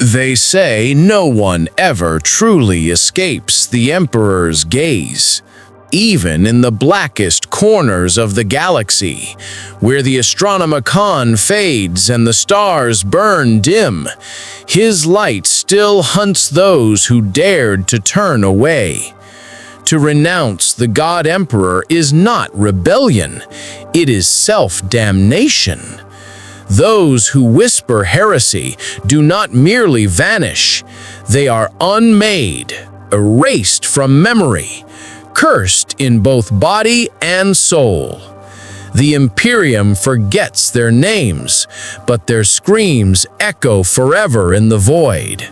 They say no one ever truly escapes the Emperor's gaze, even in the blackest corners of the galaxy, where the Astronomicon fades and the stars burn dim. His light still hunts those who dared to turn away. To renounce the God Emperor is not rebellion, it is self-damnation. Those who whisper heresy do not merely vanish, they are unmade, erased from memory, cursed in both body and soul. The Imperium forgets their names, but their screams echo forever in the void.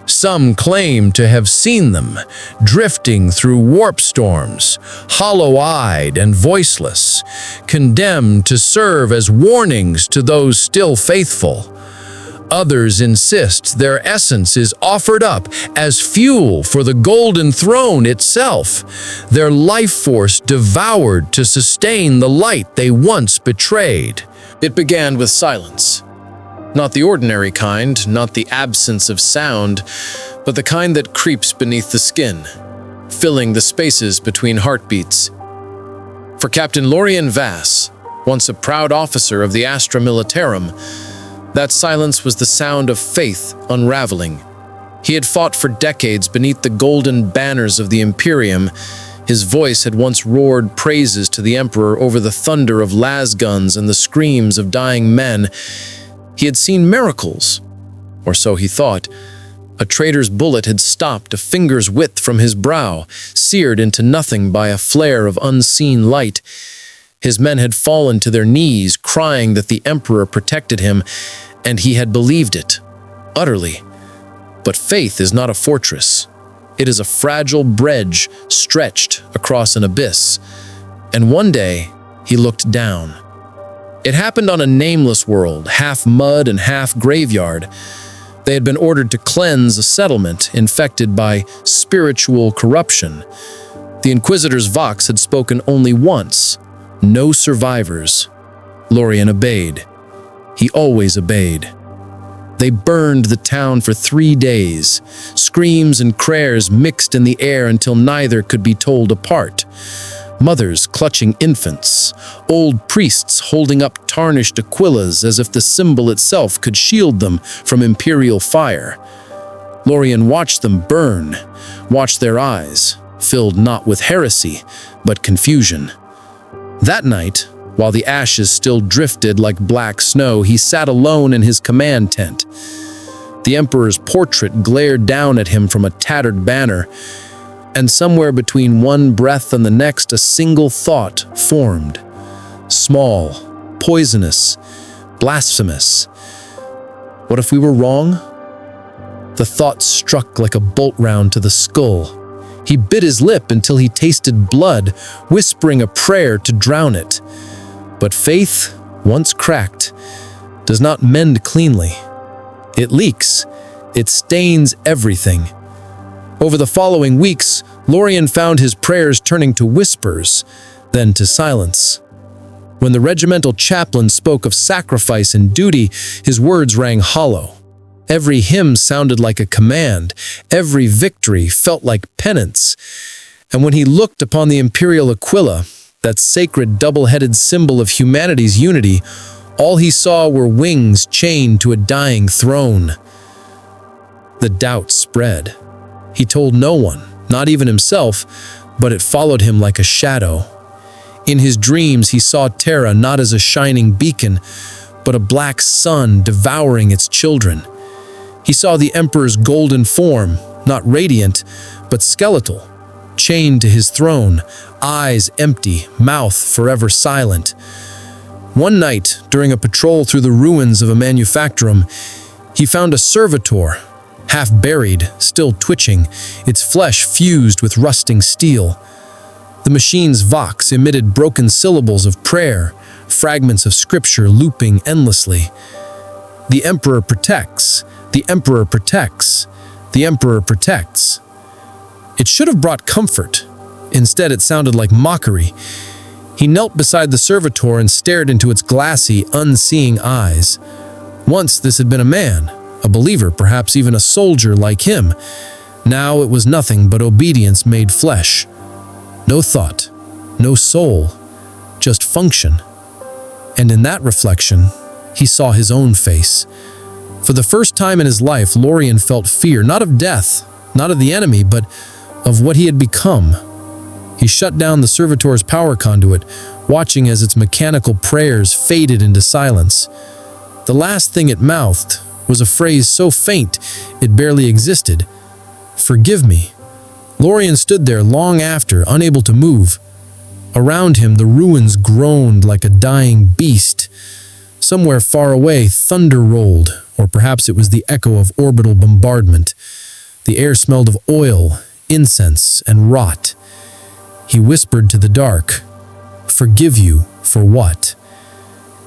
Some claim to have seen them, drifting through warp storms, hollow-eyed and voiceless, condemned to serve as warnings to those still faithful. Others insist their essence is offered up as fuel for the Golden Throne itself, their life force devoured to sustain the light they once betrayed. It began with silence. Not the ordinary kind, not the absence of sound, but the kind that creeps beneath the skin, filling the spaces between heartbeats. For Captain Lorian Vass, once a proud officer of the Astra Militarum, that silence was the sound of faith unraveling. He had fought for decades beneath the golden banners of the Imperium. His voice had once roared praises to the Emperor over the thunder of las guns and the screams of dying men. He had seen miracles, or so he thought. A traitor's bullet had stopped a finger's width from his brow, seared into nothing by a flare of unseen light. His men had fallen to their knees, crying that the Emperor protected him, and he had believed it, utterly. But faith is not a fortress. It is a fragile bridge stretched across an abyss. And one day, he looked down. It happened on a nameless world, half mud and half graveyard. They had been ordered to cleanse a settlement infected by spiritual corruption. The Inquisitor's Vox had spoken only once. No survivors. Lorian obeyed. He always obeyed. They burned the town for 3 days. Screams and prayers mixed in the air until neither could be told apart. Mothers clutching infants, old priests holding up tarnished aquillas as if the symbol itself could shield them from Imperial fire. Lorian watched them burn, watched their eyes, filled not with heresy, but confusion. That night, while the ashes still drifted like black snow, he sat alone in his command tent. The Emperor's portrait glared down at him from a tattered banner, and somewhere between one breath and the next, a single thought formed. Small, poisonous, blasphemous. What if we were wrong? The thought struck like a bolt round to the skull. He bit his lip until he tasted blood, whispering a prayer to drown it. But faith, once cracked, does not mend cleanly. It leaks. It stains everything. Over the following weeks, Lorian found his prayers turning to whispers, then to silence. When the regimental chaplain spoke of sacrifice and duty, his words rang hollow. Every hymn sounded like a command. Every victory felt like penance. And when he looked upon the Imperial Aquila, that sacred double-headed symbol of humanity's unity, all he saw were wings chained to a dying throne. The doubt spread. He told no one, not even himself, but it followed him like a shadow. In his dreams, he saw Terra not as a shining beacon, but a black sun devouring its children. He saw the Emperor's golden form, not radiant, but skeletal, chained to his throne, eyes empty, mouth forever silent. One night, during a patrol through the ruins of a manufactorum, he found a servitor, half buried, still twitching, its flesh fused with rusting steel. The machine's vox emitted broken syllables of prayer, fragments of scripture looping endlessly. The Emperor protects, the Emperor protects, the Emperor protects. It should have brought comfort. Instead, it sounded like mockery. He knelt beside the servitor and stared into its glassy, unseeing eyes. Once this had been a man, a believer, perhaps even a soldier like him. Now it was nothing but obedience made flesh. No thought, no soul, just function. And in that reflection, he saw his own face. For the first time in his life, Lorien felt fear, not of death, not of the enemy, but of what he had become. He shut down the servitor's power conduit, watching as its mechanical prayers faded into silence. The last thing it mouthed was a phrase so faint it barely existed. "Forgive me." Lorien stood there long after, unable to move. Around him, the ruins groaned like a dying beast. Somewhere far away, thunder rolled, or perhaps it was the echo of orbital bombardment. The air smelled of oil, incense, and rot. He whispered to the dark, "Forgive you for what?"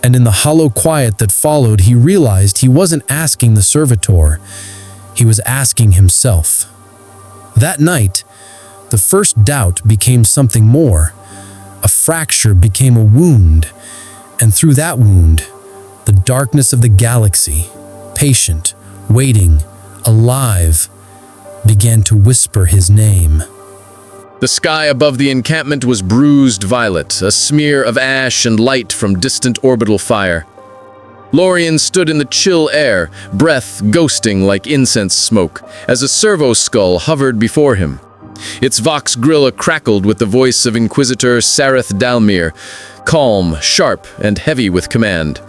And in the hollow quiet that followed, he realized he wasn't asking the servitor. He was asking himself. That night, the first doubt became something more. A fracture became a wound, and through that wound, the darkness of the galaxy, patient, waiting, alive, began to whisper his name. The sky above the encampment was bruised violet, a smear of ash and light from distant orbital fire. Lorien stood in the chill air, breath ghosting like incense smoke, as a servo skull hovered before him. Its vox grilla crackled with the voice of Inquisitor Sareth Dalmir, calm, sharp, and heavy with command.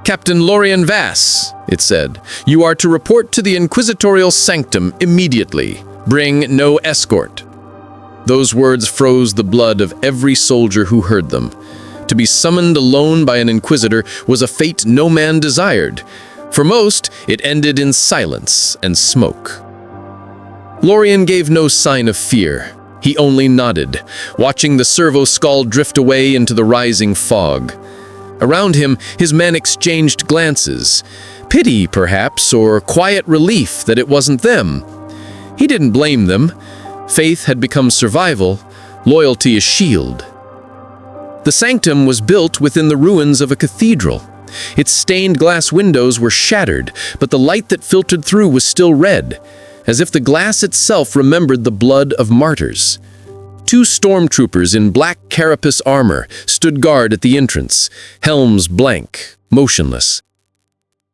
"Captain Lorien Vass," it said, "you are to report to the Inquisitorial Sanctum immediately. Bring no escort." Those words froze the blood of every soldier who heard them. To be summoned alone by an Inquisitor was a fate no man desired. For most, it ended in silence and smoke. Lorien gave no sign of fear. He only nodded, watching the servo skull drift away into the rising fog. Around him, his men exchanged glances. Pity, perhaps, or quiet relief that it wasn't them. He didn't blame them. Faith had become survival, loyalty a shield. The sanctum was built within the ruins of a cathedral. Its stained glass windows were shattered, but the light that filtered through was still red, as if the glass itself remembered the blood of martyrs. Two stormtroopers in black carapace armor stood guard at the entrance, helms blank, motionless.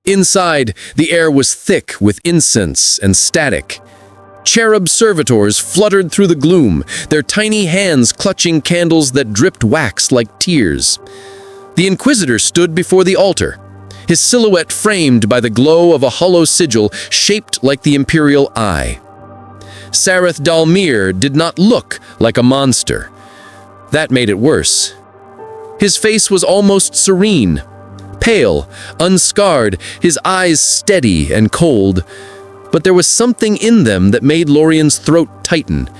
Inside, the air was thick with incense and static. Cherub servitors fluttered through the gloom, their tiny hands clutching candles that dripped wax like tears. The Inquisitor stood before the altar, his silhouette framed by the glow of a hollow sigil shaped like the Imperial eye. Sareth Dalmir did not look like a monster. That made it worse. His face was almost serene, pale, unscarred, his eyes steady and cold. But there was something in them that made Lorien's throat tighten,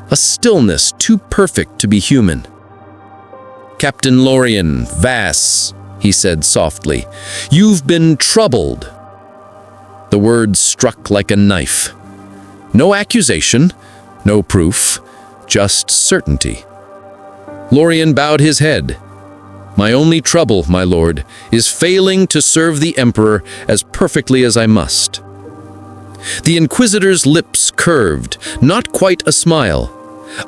a stillness too perfect to be human. "Captain Lorien Vass," he said softly, "you've been troubled." The words struck like a knife. No accusation, no proof, just certainty. Lorien bowed his head. "My only trouble, my lord, is failing to serve the Emperor as perfectly as I must." The Inquisitor's lips curved, not quite a smile.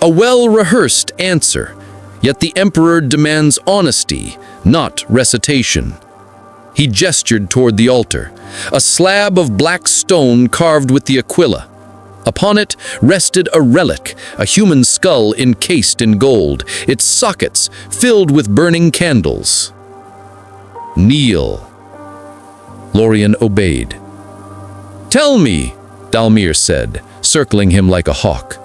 A well-rehearsed answer, yet the Emperor demands honesty, not recitation. He gestured toward the altar, a slab of black stone carved with the aquila. Upon it rested a relic, a human skull encased in gold, its sockets filled with burning candles. "Kneel." Lorien obeyed. "Tell me," Dalmir said, circling him like a hawk,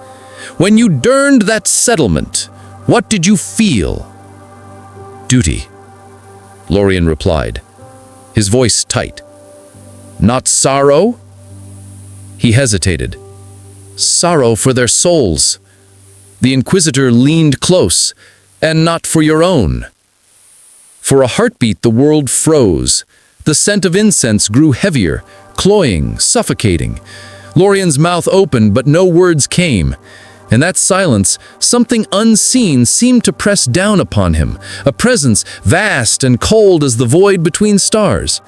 "when you durned that settlement, what did you feel?" "Duty," Lorien replied, his voice tight. "Not sorrow?" He hesitated. "Sorrow for their souls." The Inquisitor leaned close, "and not for your own." For a heartbeat the world froze. The scent of incense grew heavier, cloying, suffocating. Lorien's mouth opened, but no words came. In that silence, something unseen seemed to press down upon him, a presence vast and cold as the void between stars.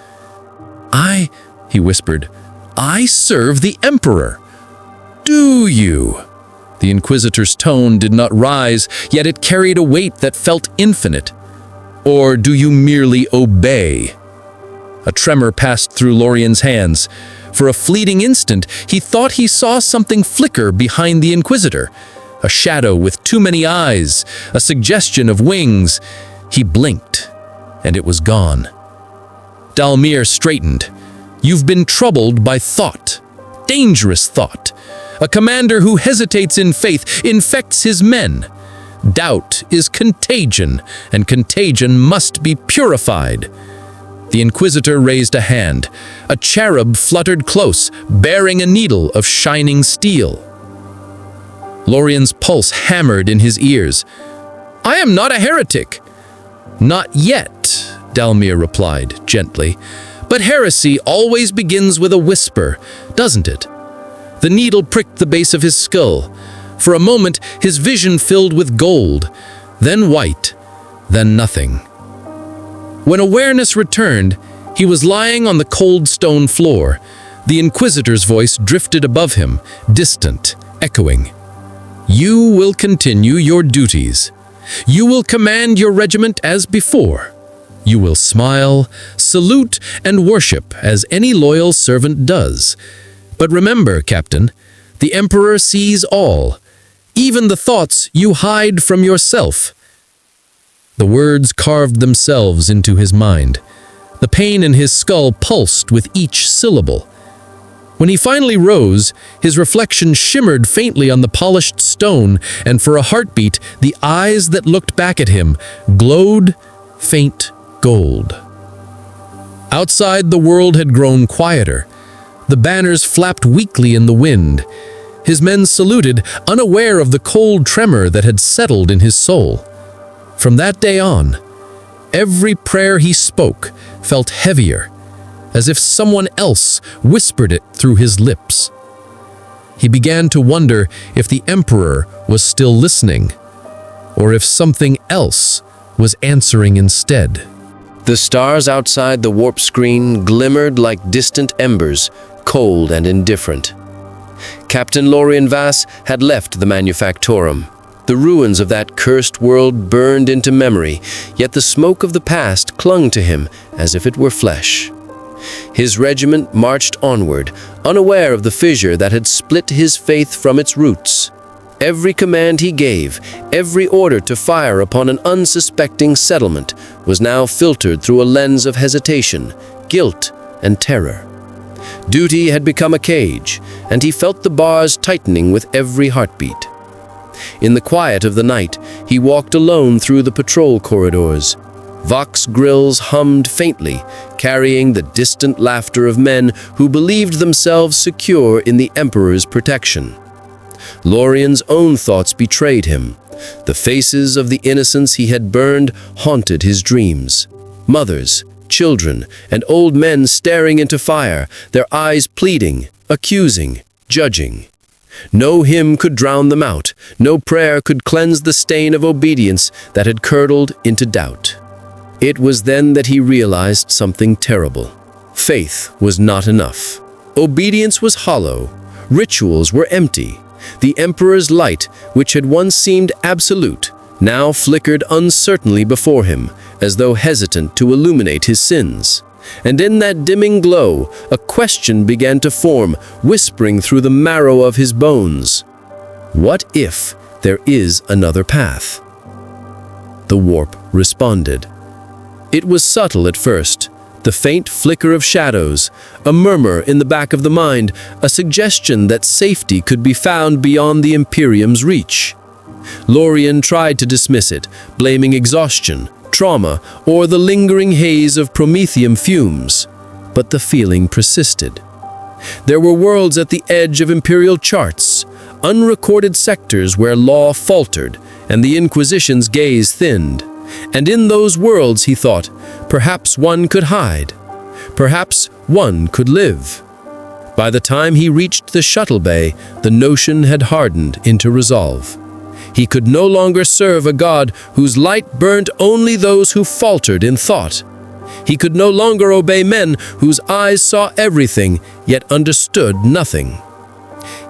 He whispered, I serve the Emperor." "Do you?" The Inquisitor's tone did not rise, yet it carried a weight that felt infinite. "Or do you merely obey?" A tremor passed through Lorien's hands. For a fleeting instant, he thought he saw something flicker behind the Inquisitor. A shadow with too many eyes, a suggestion of wings. He blinked, and it was gone. Dalmir straightened. "You've been troubled by thought. Dangerous thought. A commander who hesitates in faith infects his men. Doubt is contagion, and contagion must be purified." The Inquisitor raised a hand. A cherub fluttered close, bearing a needle of shining steel. Lorien's pulse hammered in his ears. "I am not a heretic." "Not yet," Dalmir replied gently. "But heresy always begins with a whisper, doesn't it?" The needle pricked the base of his skull. For a moment, his vision filled with gold, then white, then nothing. When awareness returned, he was lying on the cold stone floor. The Inquisitor's voice drifted above him, distant, echoing. "You will continue your duties. You will command your regiment as before. You will smile, salute, and worship as any loyal servant does. But remember, Captain, the Emperor sees all, even the thoughts you hide from yourself." The words carved themselves into his mind. The pain in his skull pulsed with each syllable. When he finally rose, his reflection shimmered faintly on the polished stone, and for a heartbeat, the eyes that looked back at him glowed faint gold. Outside, the world had grown quieter. The banners flapped weakly in the wind. His men saluted, unaware of the cold tremor that had settled in his soul. From that day on, every prayer he spoke felt heavier, as if someone else whispered it through his lips. He began to wonder if the Emperor was still listening, or if something else was answering instead. The stars outside the warp screen glimmered like distant embers, cold and indifferent. Captain Lorien Vass had left the Manufactorum. The ruins of that cursed world burned into memory, yet the smoke of the past clung to him as if it were flesh. His regiment marched onward, unaware of the fissure that had split his faith from its roots. Every command he gave, every order to fire upon an unsuspecting settlement, was now filtered through a lens of hesitation, guilt, and terror. Duty had become a cage, and he felt the bars tightening with every heartbeat. In the quiet of the night, he walked alone through the patrol corridors. Vox grills hummed faintly, carrying the distant laughter of men who believed themselves secure in the Emperor's protection. Lorien's own thoughts betrayed him. The faces of the innocents he had burned haunted his dreams. Mothers, children, and old men staring into fire, their eyes pleading, accusing, judging. No hymn could drown them out. No prayer could cleanse the stain of obedience that had curdled into doubt. It was then that he realized something terrible. Faith was not enough. Obedience was hollow. Rituals were empty. The Emperor's light, which had once seemed absolute, now flickered uncertainly before him, as though hesitant to illuminate his sins. And in that dimming glow, a question began to form, whispering through the marrow of his bones. What if there is another path? The warp responded. It was subtle at first, the faint flicker of shadows, a murmur in the back of the mind, a suggestion that safety could be found beyond the Imperium's reach. Lorien tried to dismiss it, blaming exhaustion, trauma, or the lingering haze of promethium fumes. But the feeling persisted. There were worlds at the edge of Imperial charts, unrecorded sectors where law faltered and the Inquisition's gaze thinned. And in those worlds, he thought, perhaps one could hide. Perhaps one could live. By the time he reached the shuttle bay, the notion had hardened into resolve. He could no longer serve a god whose light burnt only those who faltered in thought. He could no longer obey men whose eyes saw everything, yet understood nothing.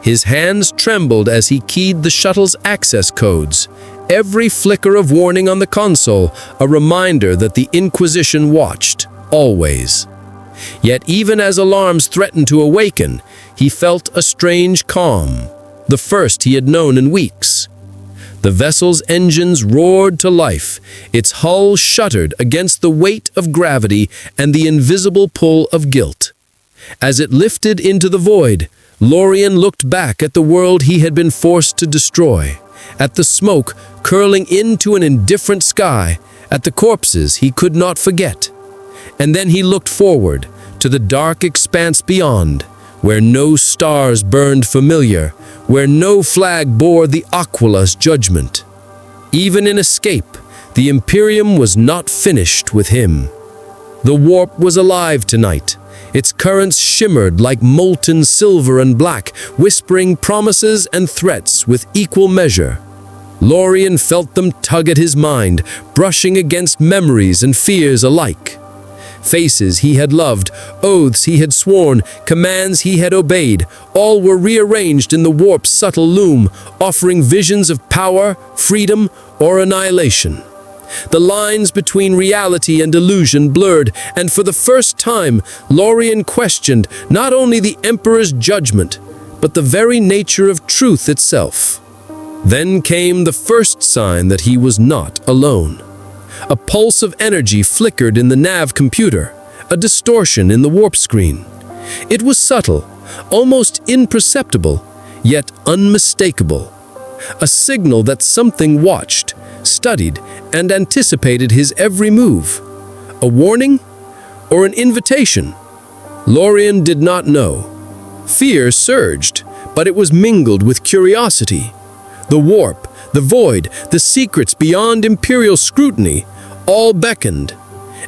His hands trembled as he keyed the shuttle's access codes, every flicker of warning on the console a reminder that the Inquisition watched, always. Yet even as alarms threatened to awaken, he felt a strange calm, the first he had known in weeks. The vessel's engines roared to life, its hull shuddered against the weight of gravity and the invisible pull of guilt. As it lifted into the void, Lorien looked back at the world he had been forced to destroy, at the smoke curling into an indifferent sky, at the corpses he could not forget. And then he looked forward to the dark expanse beyond, where no stars burned familiar, where no flag bore the Aquala's judgment. Even in escape, the Imperium was not finished with him. The warp was alive tonight. Its currents shimmered like molten silver and black, whispering promises and threats with equal measure. Lorien felt them tug at his mind, brushing against memories and fears alike. Faces he had loved, oaths he had sworn, commands he had obeyed, all were rearranged in the warp's subtle loom, offering visions of power, freedom, or annihilation. The lines between reality and illusion blurred, and for the first time, Lorien questioned not only the Emperor's judgment, but the very nature of truth itself. Then came the first sign that he was not alone. A pulse of energy flickered in the nav computer, a distortion in the warp screen. It was subtle, almost imperceptible, yet unmistakable. A signal that something watched, studied, and anticipated his every move. A warning? Or an invitation? Lorien did not know. Fear surged, but it was mingled with curiosity. The warp, the void, the secrets beyond Imperial scrutiny, all beckoned.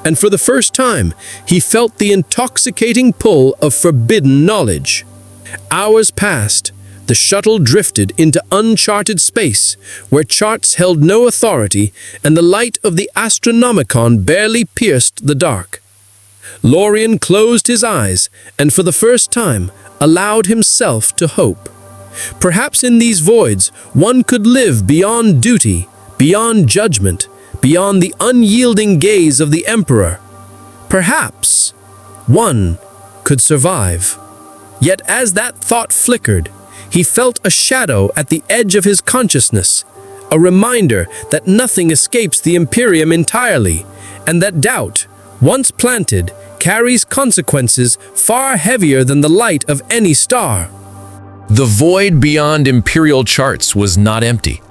And for the first time, he felt the intoxicating pull of forbidden knowledge. Hours passed. The shuttle drifted into uncharted space, where charts held no authority and the light of the Astronomicon barely pierced the dark. Lorien closed his eyes and for the first time allowed himself to hope. Perhaps in these voids one could live beyond duty, beyond judgment, beyond the unyielding gaze of the Emperor. Perhaps one could survive. Yet as that thought flickered, he felt a shadow at the edge of his consciousness, a reminder that nothing escapes the Imperium entirely, and that doubt, once planted, carries consequences far heavier than the light of any star. The void beyond Imperial charts was not empty.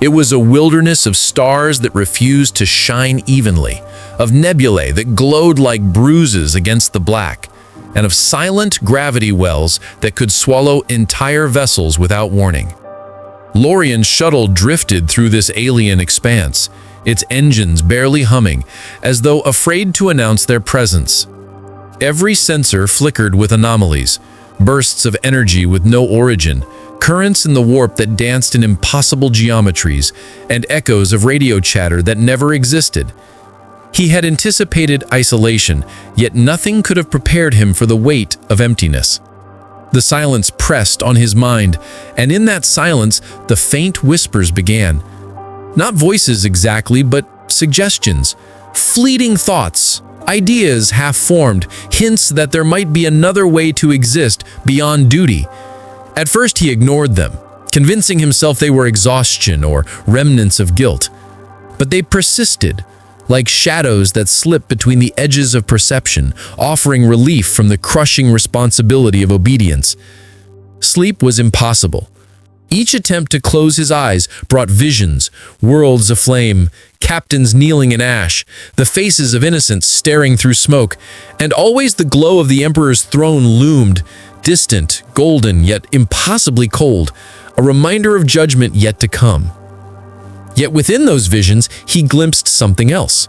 It was a wilderness of stars that refused to shine evenly, of nebulae that glowed like bruises against the black, and of silent gravity wells that could swallow entire vessels without warning. Lorien's shuttle drifted through this alien expanse, its engines barely humming, as though afraid to announce their presence. Every sensor flickered with anomalies, bursts of energy with no origin, currents in the warp that danced in impossible geometries, and echoes of radio chatter that never existed. He had anticipated isolation, yet nothing could have prepared him for the weight of emptiness. The silence pressed on his mind, and in that silence, the faint whispers began. Not voices exactly, but suggestions, fleeting thoughts, ideas half-formed, hints that there might be another way to exist beyond duty. At first he ignored them, convincing himself they were exhaustion or remnants of guilt. But they persisted, like shadows that slip between the edges of perception, offering relief from the crushing responsibility of obedience. Sleep was impossible. Each attempt to close his eyes brought visions, worlds aflame, captains kneeling in ash, the faces of innocents staring through smoke, and always the glow of the Emperor's throne loomed, distant, golden, yet impossibly cold, a reminder of judgment yet to come. Yet within those visions, he glimpsed something else.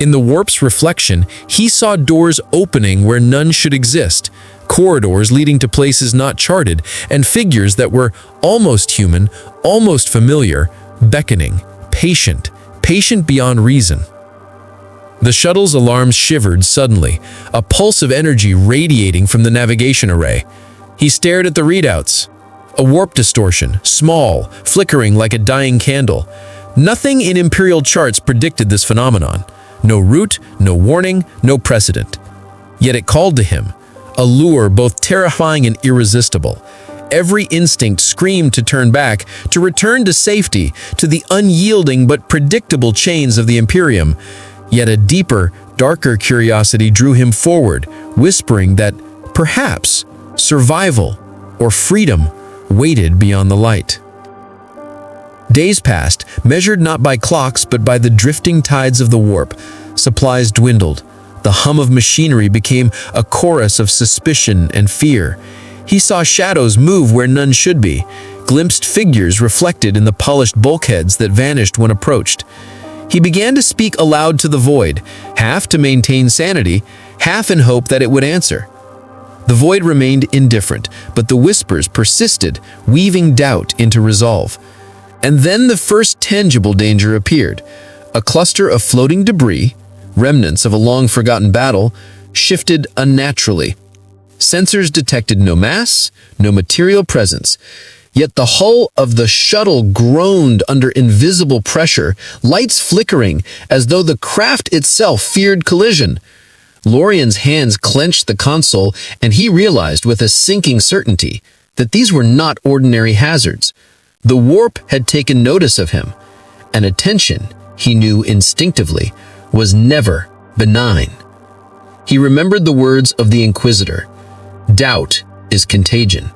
In the warp's reflection, he saw doors opening where none should exist, corridors leading to places not charted, and figures that were almost human, almost familiar, beckoning, patient beyond reason. The shuttle's alarms shivered suddenly, a pulse of energy radiating from the navigation array. He stared at the readouts. A warp distortion, small, flickering like a dying candle. Nothing in Imperial charts predicted this phenomenon. No route, no warning, no precedent. Yet it called to him, a lure both terrifying and irresistible. Every instinct screamed to turn back, to return to safety, to the unyielding but predictable chains of the Imperium. Yet a deeper, darker curiosity drew him forward, whispering that perhaps survival or freedom waited beyond the light. Days passed, measured not by clocks but by the drifting tides of the warp. Supplies dwindled. The hum of machinery became a chorus of suspicion and fear. He saw shadows move where none should be, glimpsed figures reflected in the polished bulkheads that vanished when approached. He began to speak aloud to the void, half to maintain sanity, half in hope that it would answer. The void remained indifferent, but the whispers persisted, weaving doubt into resolve. And then the first tangible danger appeared. A cluster of floating debris, remnants of a long-forgotten battle, shifted unnaturally. Sensors detected no mass, no material presence. Yet the hull of the shuttle groaned under invisible pressure, lights flickering as though the craft itself feared collision. Lorien's hands clenched the console, and he realized with a sinking certainty that these were not ordinary hazards. The warp had taken notice of him. An attention, he knew instinctively, was never benign. He remembered the words of the Inquisitor, "Doubt is contagion."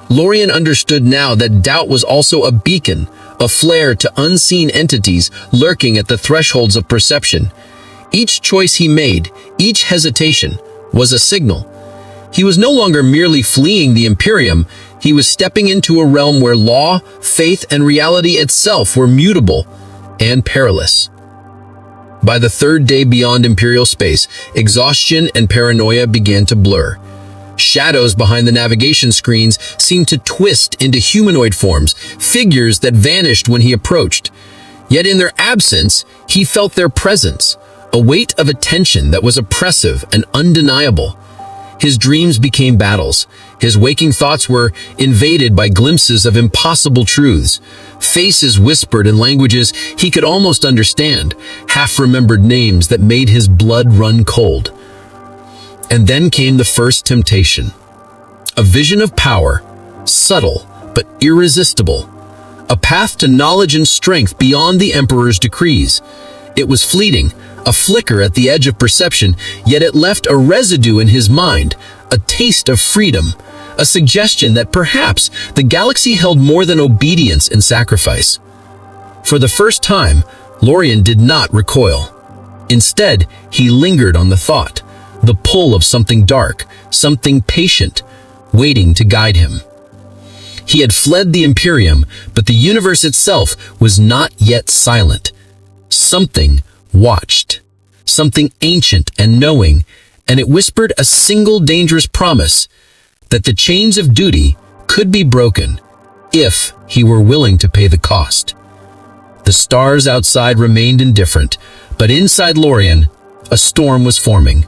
Lorien understood now that doubt was also a beacon, a flare to unseen entities lurking at the thresholds of perception. Each choice he made, each hesitation, was a signal. He was no longer merely fleeing the Imperium, he was stepping into a realm where law, faith, and reality itself were mutable and perilous. By the third day beyond Imperial space, exhaustion and paranoia began to blur. Shadows behind the navigation screens seemed to twist into humanoid forms, figures that vanished when he approached. Yet in their absence, he felt their presence, a weight of attention that was oppressive and undeniable. His dreams became battles. His waking thoughts were invaded by glimpses of impossible truths. Faces whispered in languages he could almost understand, half-remembered names that made his blood run cold. And then came the first temptation. A vision of power, subtle but irresistible. A path to knowledge and strength beyond the Emperor's decrees. It was fleeting, a flicker at the edge of perception, yet it left a residue in his mind, a taste of freedom, a suggestion that perhaps the galaxy held more than obedience and sacrifice. For the first time, Lorien did not recoil. Instead, he lingered on the thought, the pull of something dark, something patient, waiting to guide him. He had fled the Imperium, but the universe itself was not yet silent. Something watched, something ancient and knowing, and it whispered a single dangerous promise, that the chains of duty could be broken if he were willing to pay the cost. The stars outside remained indifferent, but inside Lorien, a storm was forming.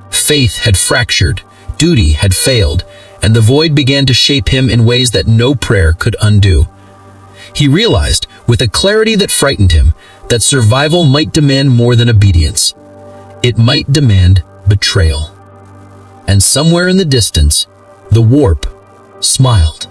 Faith had fractured, duty had failed, and the void began to shape him in ways that no prayer could undo. He realized, with a clarity that frightened him, that survival might demand more than obedience. It might demand betrayal. And somewhere in the distance, the warp smiled.